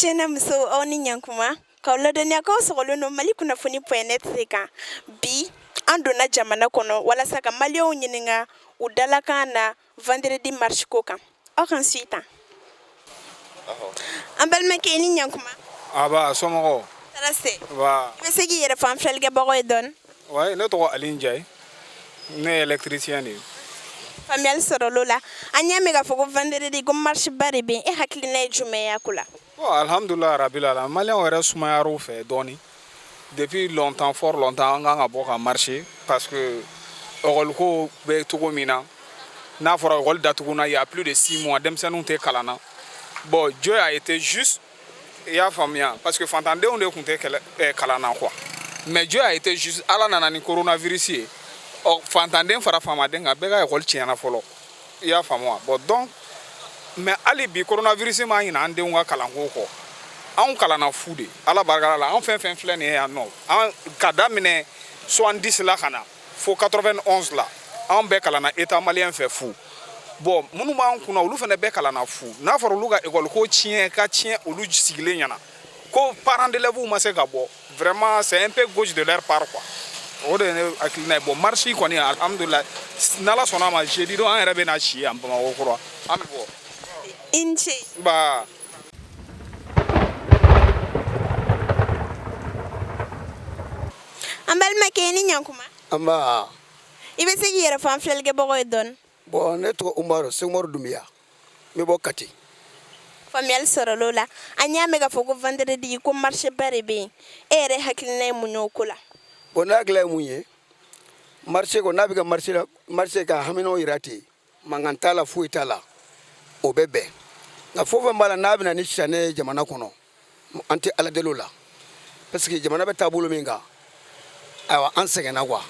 Chena muso oni nyankuma ka lodania ka sogolo no mali kuna funi point seka bi andona jamana kono wala saka malio nyininga udala kana vendredi marche koka o kan suita ambal make ni nyankuma aba somo tarase ba be segi yere fam felge bogo don ouais ne to alinjay ne électricien ni famial sorolola anya mega fogo vendredi go marche bari be e hakilina jume yakula. oh alhamdulillah rabbil alamin malien wera sumayaro fait doni depuis longtemps fort longtemps nga boka marcher parce que orol ko be togo mina na fora orol datuguna il y a plus de 6 mois demsenu te kalana bon Dieu a été juste il y a famia parce que fantande on de kunte kalana quoi mais Dieu a été juste ala nana ni coronavirus o fantande fara fama denga bega orol tiana folo il y a famwa bon donc mais ali bi coronavirus ma ina ande unga kalango ko an kalana fude ala bargala la an fen flé ne ya no an kadamine 70 la kana fo 91 la an be kalana état malien fait fou bon munu ma an kuna olu fene be kalana fou na foro luga école ko tien ka tien olu sigile nyana ko parents d'élèves ma se gabo vraiment c'est un peu gauche de leur part quoi o de ne akilina bon marché ko ni alhamdulillah nala sona ma jeudi do an rebe na chi am ba ko kro am bo Inche ba ambal make ni nyankuma Amba ibe segi yere fam felge bogo don bon ne to Umaru Senghor Dumia me bo kati famial sorolola anya mega fogo vendredi ko marche bari be ere hakilina munyo kula bon na gla munye marché ko nabiga marché ka hamino irati mangantala fuitala obebe na fofo mbala nabina ni chane jamana kono anti ala delola parce que jamana be tabulo minga awa ansege na kwa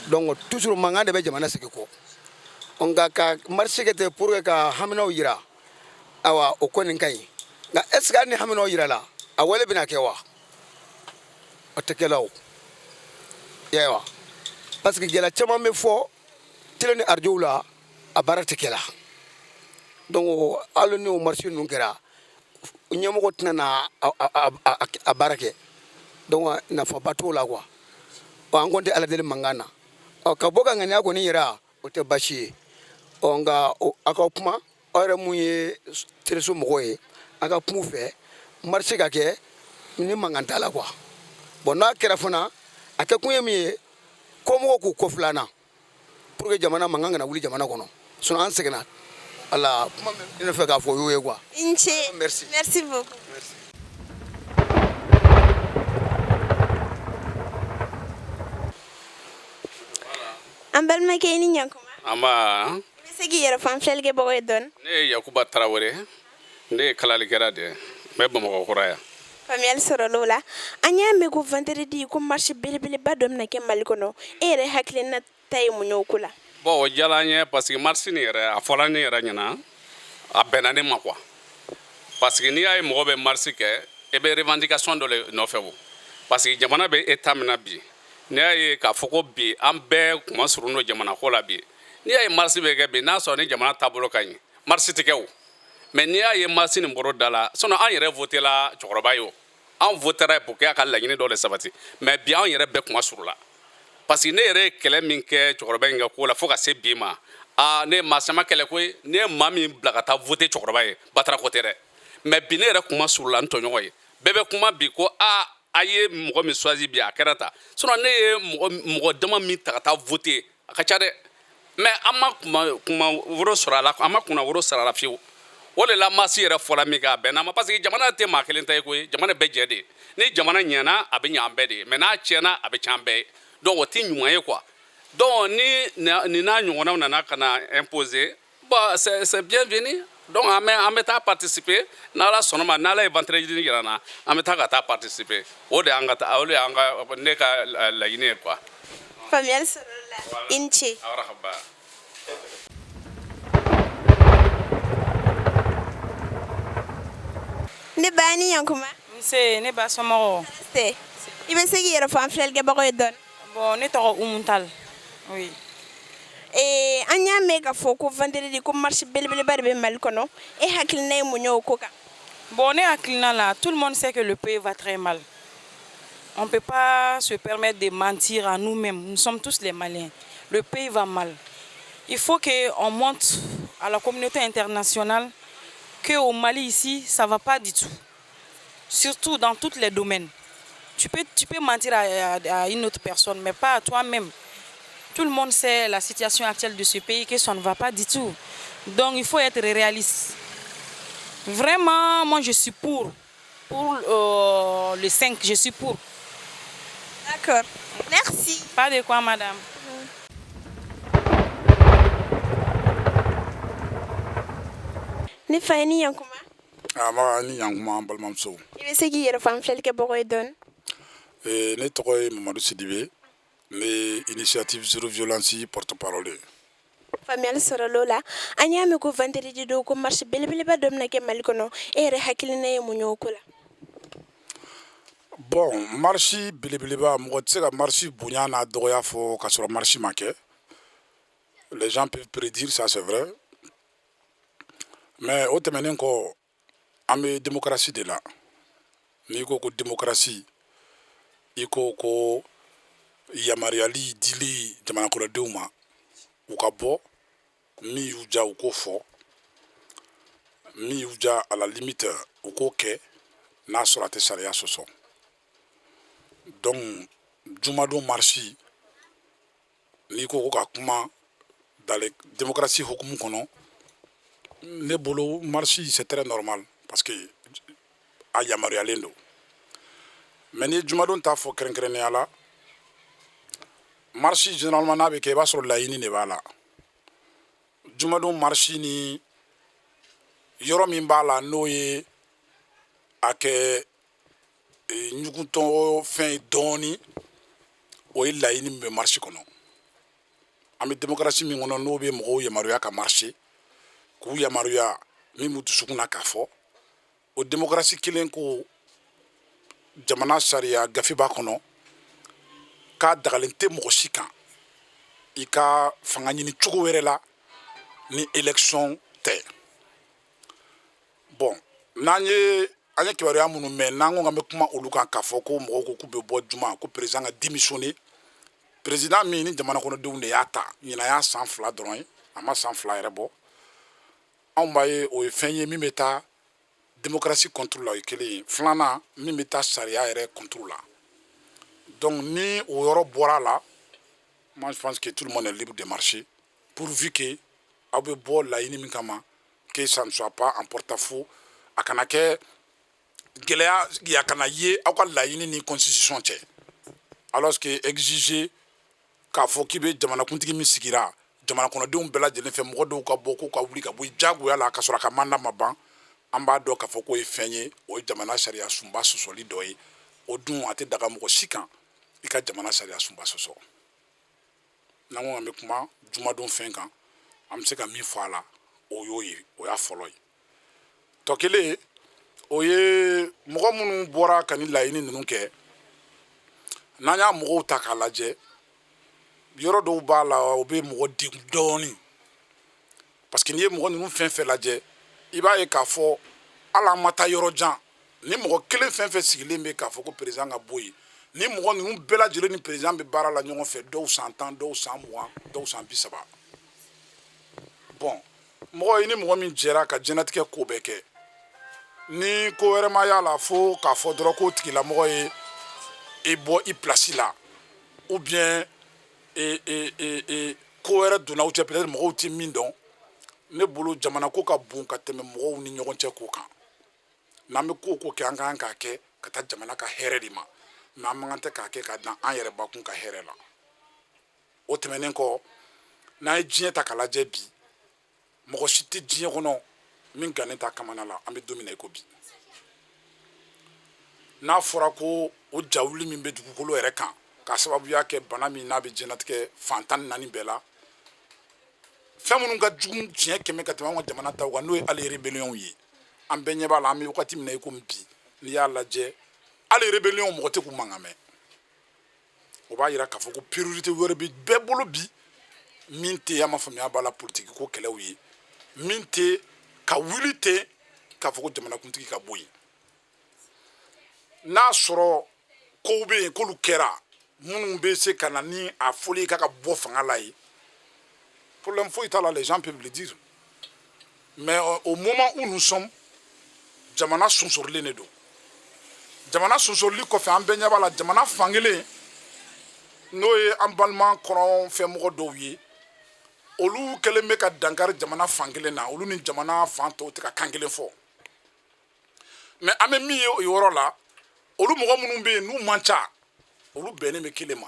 donc toujours mangande be jamana sigi ko onga ka marché kete pour ka hamino ira awa okoni kai na eska ni hamino ira la awele bina kewa otekelaw yewa parce que gela chama me fo tilani arjoula abarate kela donc allo ni o marché nun kera nyamo ko tana abarake donc na fa bato la quoi o angonde ala del mangana o ka boga ngani ako ni ira o te bashi o nga aka kuma ore muye treso moye aka pumu fe marché ka ke ni manganta la quoi bon na kera fana ata kunye mi ko mo ko koflana pour que jamana manganga na wuli jamana kono sona an segna ala kuma ina fe ka fo yoye quoi Inche merci beaucoup merci ambal make ni nyankuma Ama ibe segi yere fam felge bogo don ne Yakuba Traoré ne kalali gerade me bamo ko raya famial sorolola anya mego vendredi ko marche belebele badom na ke malikono ere hakilina tay munyo kula bon o jalanye parce que marché ni yɛrɛ a fɔla ni yɛrɛ ɲɛna a bɛnna ne ma quoi parce que n'i y'a ye mɔgɔ bɛ marché kɛ e bɛ revendication dɔ le nɔfɛ wo parce que jamana bɛ état min na bi n'i y'a ye k'a fɔ ko bi an bɛɛ kuma surun don jamana ko la bi n'i y'a ye marché bɛ kɛ bi n'a sɔrɔ ni jamana taabolo ka ɲi marché tɛ kɛ o mais n'i y'a ye marché nin bɔrɔ da la sinon an yɛrɛ voté la cɛkɔrɔba ye o an votera pour que a ka laɲini dɔ le sabati mais bi an yɛrɛ bɛɛ kuma surun la parce que ne yɛrɛ kɛlɛ min kɛ cɛkɔrɔba in ka ko la fo ka se bi ma ne ma sama kɛlɛ koyi ne ye maa min bila ka taa voter cɛkɔrɔba ye batara ko tɛ dɛ mais bi ne yɛrɛ kuma surula n tɔɲɔgɔn ye bɛɛ bɛ kuma bi ko a ye mɔgɔ min choisi bi a kɛra ta sinon ne ye mɔgɔ dama min ta ka taa voter a ka ca dɛ mais an ma kuma woro sɔrɔ a la an ma kunna woro sɔrɔ a la fiyewu o de la maasi yɛrɛ fɔla min kɛ a bɛnna ma parce que jamana tɛ maa kelen ta ye koyi jamana bɛɛ jɛ de ye ni jamana ɲɛna a bɛ ɲɛ an bɛɛ de ye mais n'a tiɲɛna a bɛ tiɲɛ an bɛɛ ye donc o tɛ ɲuman ye quoi donc ni n'a ɲɔgɔnnaw nana ka na imposer bon c'est bienvenu donc an bɛ taa participer n'ala sɔnna ma n'ala ye vendredi yira na an bɛ taa ka taa participer o de y'an ka ne ka laɲini ye quoi famial sorolola Inche arahaba ne bani yankuma Nse ne ba somo se ibe segi yere fam felge bogo don bon ne to Umuntal oui anya mega foko vendredi ko marche belebele bari be malikono e hakilina munyo koka Bon, on est à Clina là. Tout le monde sait que le pays va très mal. On ne peut pas se permettre de mentir à nous-mêmes. Nous sommes tous les Maliens. Le pays va mal. Il faut qu'on montre à la communauté internationale qu'au Mali ici, ça ne va pas du tout. Surtout dans tous les domaines. Tu peux mentir à une autre personne, mais pas à toi-même. Tout le monde sait la situation actuelle de ce pays, que ça ne va pas du tout. Donc il faut être réaliste. Vraiment, moi je suis pour le 5, je suis pour. D'accord. Merci. Pas de quoi, madame. Ni fa ye ni yankuma. Ama ni yankuma an balimamuso. I bɛ se k'i yɛrɛ fɔ an filɛli kɛbagaw ye dɔɔni. Ne tɔgɔ ye Mamadou Sidibe, ne initiative zero violence porte-parole. Faamuyali sɔrɔla o la an y'a mɛn ko vendredi don ko marche belebeleba dɔ bɛna kɛ Mali kɔnɔ e yɛrɛ hakilina ye mun ye o ko la. Bon, marche belebeleba mɔgɔ tɛ se ka marche bonya n'a dɔgɔya fɔ ka sɔrɔ marche ma kɛ. Les gens peuvent prédire ça, c'est vrai. Mais o tɛmɛnen kɔ an bɛ démocratie de la. N'i ko ko démocratie i ko ko yamaruyali dili jamanakɔnɔdenw ma u ka bɔ min y'u diya u k'o fɔ min y'u diya à la limite u k'o kɛ n'a sɔrɔ a tɛ sariya sɔsɔ. Donc jumadon marche n'i ko ko ka kuma dans la démocratie hukumu kɔnɔ ne bolo marche c'est très normal parce que a yamaruyalen don. Mais ni jumadon t'a fɔ kɛrɛnkɛrɛnnenya la marche généralement n'a bɛ kɛ i b'a sɔrɔ laɲini de b'a la. Jumadon marche ni yɔrɔ min b'a la n'o ye a kɛ ɲugutɔ fɛn ye dɔɔni o ye laɲini min bɛ marche kɔnɔ. An bɛ démocratie min kɔnɔ n'o bɛ mɔgɔw yamaruya ka marche k'u yamaruya min b'u dusukun na k'a fɔ o démocratie kelen ko jamana sariya gafe b'a kɔnɔ k'a dagalen tɛ mɔgɔ si kan i ka fanga ɲini cogo wɛrɛ la ni élection tɛ. Bon n'an ye kibaruya minnu mɛn n'an ko k'an bɛ kuma olu kan k'a fɔ ko mɔgɔw ko k'u bɛ bɔ juma ko président ka démissionner président min ni jamana kɔnɔdenw de y'a ta ɲinan y'a san 2 dɔrɔn ye a ma san 2 yɛrɛ bɔ anw b'a ye o ye fɛn ye min bɛ taa démocratie contre la o ye kelen ye filanan min bɛ taa sariya yɛrɛ contre la. Donc ni o yɔrɔ bɔra la moi je pense que tout le monde est libre de marcher pourvu que aw bɛ bɔ laɲini min kama que ça ne soit pas en porte-à-faux a kana kɛ gɛlɛya a kana ye aw ka laɲini ni constitution cɛ alors que exiger k'a fɔ k'i bɛ jamanakuntigi min sigira jamana kɔnɔdenw bɛɛ lajɛlen fɛ mɔgɔ dɔw ka bɔ k'u ka wuli ka bɔ i diyagoya la ka sɔrɔ a ka mandat ma ban an b'a dɔn k'a fɔ k'o ye fɛn ye o ye jamana sariya sunba sɔsɔli dɔ ye o dun a tɛ daga mɔgɔ si kan i ka jamana sariya sunba sɔsɔ. N'an ko an bɛ kuma jumadon fɛn kan an bɛ se ka min fɔ a la o y'o ye o y'a fɔlɔ ye. Tɔ kelen o ye mɔgɔ minnu bɔra ka nin laɲini ninnu kɛ n'an y'a mɔgɔw ta k'a lajɛ yɔrɔ dɔw b'a la o bɛ mɔgɔ degun dɔɔni parce que n'i ye mɔgɔ ninnu fɛn fɛn lajɛ i b'a ye k'a fɔ hali an ma taa yɔrɔ jan ni mɔgɔ kelen fɛn fɛn sigilen bɛ k'a fɔ ko président ka bɔ yen ni mɔgɔ ninnu bɛɛ lajɛlen ni président bɛ baara la ɲɔgɔn fɛ dɔw san 10 dɔw san 20 dɔw san 30. Bon mɔgɔ i ni mɔgɔ min jɛra ka diɲɛlatigɛ ko bɛɛ kɛ ni ko wɛrɛ ma y'a la fo k'a fɔ dɔrɔn k'o tigilamɔgɔ ye i bɔ i place la ou bien ko wɛrɛ donna aw cɛ peut-être mɔgɔw tɛ min dɔn ne bolo jamana ko ka bon ka tɛmɛ mɔgɔw ni ɲɔgɔn cɛ ko kan n'an bɛ ko o ko kɛ an ka kan k'a kɛ ka taa jamana ka hɛrɛ de ma mais an man kan tɛ k'a kɛ ka dan an yɛrɛ bakun ka hɛrɛ la. O tɛmɛnen kɔ n'an ye diɲɛ ta k'a lajɛ bi mɔgɔ si tɛ diɲɛ kɔnɔ min gannen t'a kamana la an bɛ don min na i ko bi n'a fɔra ko o jawuli min bɛ dugukolo yɛrɛ kan k'a sababuya kɛ bana min n'a bɛ diɲɛlatigɛ fan 14 bɛɛ la fɛn minnu ka jugu tiɲɛ 100 ka tɛmɛ an ka jamana taw kan n'o ye hali rébellion ye an bɛɛ ɲɛ b'a la an bɛ wagati min na i komi bi n'i y'a lajɛ hali rébellion mɔgɔ tɛ k'u mankan mɛn o b'a jira k'a fɔ ko priorité wɛrɛ bɛ bɛɛ bolo bi min tɛ an m'a faamuya b'a la politique ko kɛlɛw ye min tɛ ka wuli ten k'a fɔ ko jamanakuntigi ka bɔ yen n'a sɔrɔ kow bɛ yen k'olu kɛra minnu bɛ se ka na ni a fɔli k'a ka bɔ fanga la ye problème foyi t'a la les gens peuvent le dire mais au moment où nous sommes jamana sonsorilen de don jamana sonsorili kɔfɛ an bɛɛ ɲɛ b'a la jamana fankelen n'o ye an balima kɔrɔn fɛnmɔgɔ dɔw ye olu kɛlen bɛ ka dankari jamana fankelen na olu ni jamana fan tɔw tɛ ka kan kelen fɔ mais an bɛ min ye o yɔrɔ la olu mɔgɔ minnu bɛ yen n'u man ca olu bɛnnen bɛ kelen ma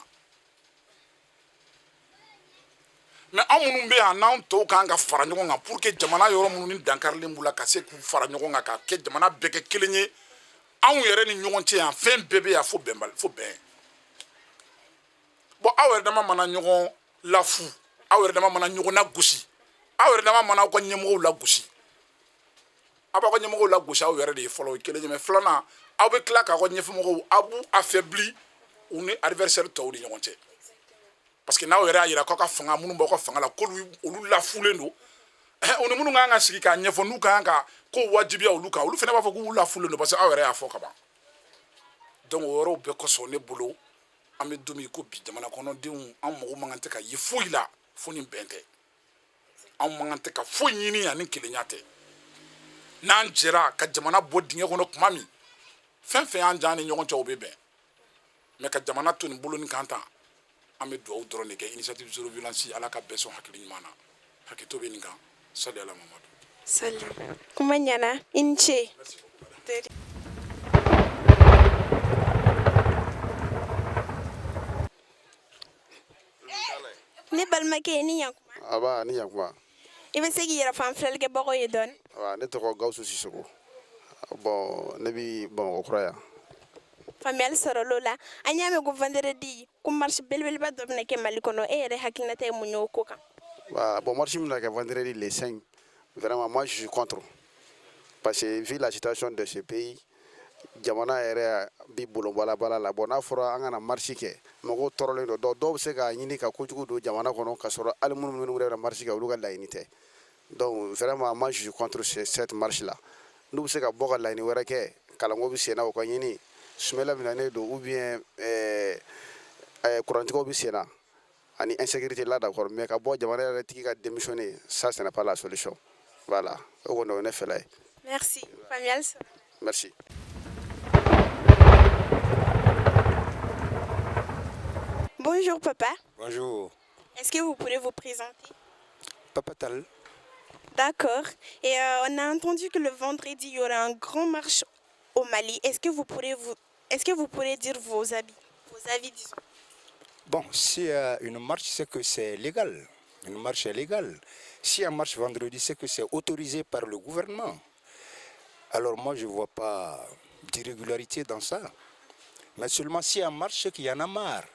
mais an minnu bɛ yan n'an tɔw kan ka fara ɲɔgɔn kan pour que jamana yɔrɔ minnu ni dankarilen b'u la ka se k'u fara ɲɔgɔn kan ka kɛ jamana bɛɛ kɛ kelen ye anw yɛrɛ ni ɲɔgɔn cɛ yan fɛn bɛɛ bɛ yan fo bɛn bon aw yɛrɛ dama mana ɲɔgɔn lafu aw yɛrɛ dama mana ɲɔgɔn lagosi aw yɛrɛ dama mana aw ka ɲɛmɔgɔw lagosi aw b'aw ka ɲɛmɔgɔw lagosi aw yɛrɛ de ye fɔlɔ o ye kelen ye mais filanan aw bɛ tila k'aw ka ɲɛmɔgɔw aw b'u affaibli u ni adversaire tɔw ni ɲɔgɔn cɛ parce que n'aw yɛrɛ y'a jira k'aw ka fanga minnu b'aw ka fanga la k'olu lafulen don o ni minnu kan ka sigi k'a ɲɛfɔ n'u kan ka ko wajibiya olu kan olu fana b'a fɔ k'u lafulen don parce que aw yɛrɛ y'a fɔ ka ban donc o yɔrɔw bɛɛ kɔsɔn ne bolo an bɛ don min ko bi jamana kɔnɔdenw an mago man kan tɛ ka ye foyi la fo ni bɛn tɛ an man kan tɛ ka foyi ɲini yan ni kelenya tɛ n'an jɛra ka jamana bɔ dingɛ kɔnɔ tuma min fɛn fɛn y'an jan ni ɲɔgɔn cɛ o bɛ bɛn mais ka jamana to nin bolo ni kan tan an bɛ dugawu dɔrɔn de kɛ initiative zero violence ala ka bɛɛ sɔn hakili ɲuman na hakili bɛ nin kan sali ala mamadu sali kuma ɲana i ni ce ne balimakɛ ni ɲakuma aba ni ɲakuma i bɛ se k'i yɛrɛ fɔ an filɛlikɛbagaw ye dɔɔni ne tɔgɔ gawusu sisoko bon ne bɛ bamakɔ kura yan faamuyali sɔrɔla la an y'a mɛn ko vendredi ko marche belebeleba dɔ bɛna kɛ mali kɔnɔ e yɛrɛ hakilinata ye mun ye o ko kan bon marche min bɛna kɛ vendredi le 5 vraiment moi je suis contre parce que vu la situation de ce pays jamana yɛrɛ bi bolo bala la bon n'a fɔra an kana marche kɛ mɔgɔw tɔɔrɔlen don dɔw bɛ se ka ɲini ka kojugu don jamana kɔnɔ ka sɔrɔ hali minnu bɛ marche kɛ olu ka laɲini tɛ donc vraiment moi je suis contre cette marche là n'u bɛ se ka bɔ ka laɲini wɛrɛ kɛ kalanko bɛ sen na o ka ɲini sumela minɛnen don ou bien kurantigɛw bɛ sen na ani insécurité là d'accord mais ka bɔ jamana yɛrɛ tigi ka démissionner ça ce n'est pas la solution voilà o kɔni o ye ne fɛla ye merci faamuyali sɔrɔ merci. Bonjour papa. Bonjour. Est-ce que vous pourrez vous présenter? Papa Tal. D'accord. Et on a entendu que le vendredi, il y aura un grand marche au Mali. Est-ce que vous pourrez dire vos avis, disons? Bon, s'il y a une marche, c'est que c'est légal. Une marche est légale. Si y marche vendredi, c'est que c'est autorisé par le gouvernement. Alors moi, je ne vois pas d'irrégularité dans ça. Mais seulement s'il y a marche, c'est qu'il y en a marre.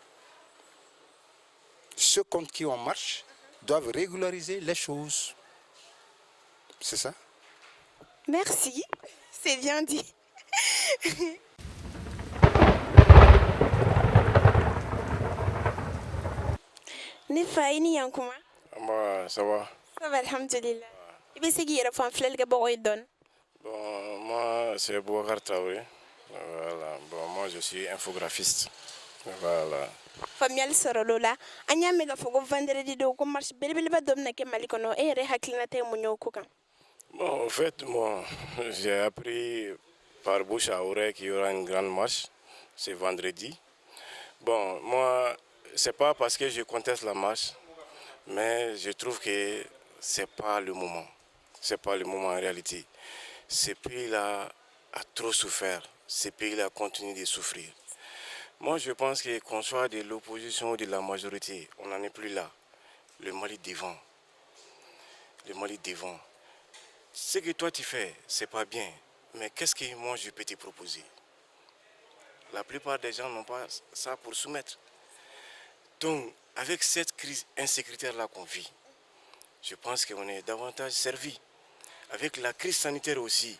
Ceux contre qui on marche doivent régulariser les choses. C'est ça? Merci, c'est bien dit. Nefa, ini yankuma? Bah, ça va. Ça va, alhamdulillah. Il va essayer de faire un flèche de bois et donne. Bon, moi, c'est Bouakar Traoré. Voilà. Bon, moi, je suis infographiste. Voilà. Familial Sorolola. Anya mega fogo vendredi do ko marche belebeleba domna ke malikono e re haklinate munyo kukan. Bon, en fait, moi, j'ai appris par bouche à oreille qu'il y aura une grande marche. C'est vendredi. Bon, moi, c'est pas parce que je conteste la marche, mais je trouve que c'est pas le moment. C'est pas le moment en réalité. Ce pays-là a trop souffert. Ce pays-là continue de souffrir. Moi, je pense que qu'on soit de l'opposition ou de la majorité, on n'en est plus là. Le Mali devant. Le Mali devant. Ce que toi tu fais, c'est pas bien. Mais qu'est-ce que moi je peux te proposer? La plupart des gens n'ont pas ça pour soumettre. Donc, avec cette crise insécuritaire-là qu'on vit, je pense qu'on est davantage servi. Avec la crise sanitaire aussi,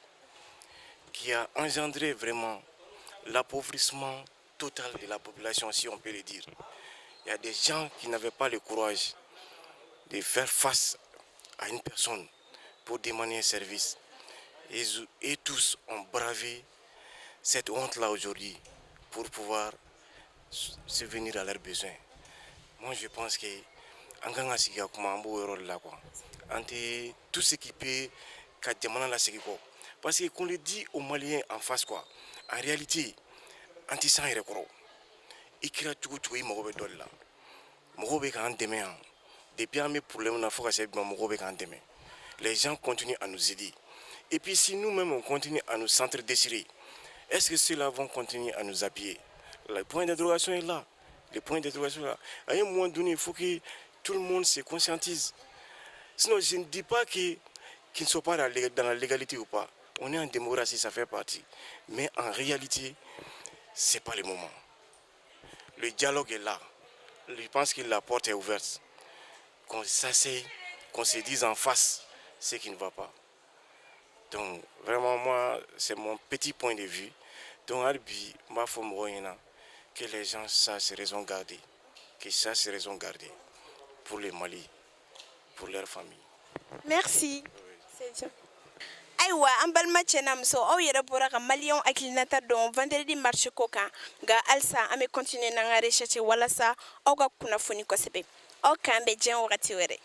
qui a engendré vraiment l'appauvrissement total de la population, si on peut le dire. Il y a des gens qui n'avaient pas le courage de faire face à une personne pour demander un service. et tous ont bravé cette honte-là aujourd'hui pour pouvoir subvenir à leurs besoins. Moi, je pense que tout ce qui peut parce qu'on le dit aux Maliens en face quoi. En réalité, anti-sang et recoro. Il crée tout il m'aurait donné là. M'aurait quand demain. Depuis un problème on a fait que m'aurait quand demain. Les gens continuent à nous aider. Et puis si nous-mêmes on continue à nous s'entre-déchirer, est-ce que ceux-là vont continuer à nous appuyer? Le point d'interrogation est là. Le point d'interrogation est là. À un moment donné, il faut que tout le monde se conscientise. Sinon, je ne dis pas qu'ils ne sont pas dans la légalité ou pas. On est en démocratie, ça fait partie. Mais en réalité, ce n'est pas le moment. Le dialogue est là. Je pense que la porte est ouverte. Qu'on s'asseye, qu'on se dise en face ce qui ne va pas. Donc, vraiment, moi, c'est mon petit point de vue. Donc, Albi, ma femme, que les gens sachent se raison garder. Qu'ils sachent se raison garder pour les Mali, pour leur famille. Merci. C'est Aïwa, an balma cɛna muso aw yɛrɛ bɔra ka maliyɛnw hakilinata dɔn vendredi marche ko kan nka halisa an bɛ continuer n'an ka recherche walasa aw ka kunnafoni kosɛbɛ aw k'an bɛ diɲɛ wagati wɛrɛ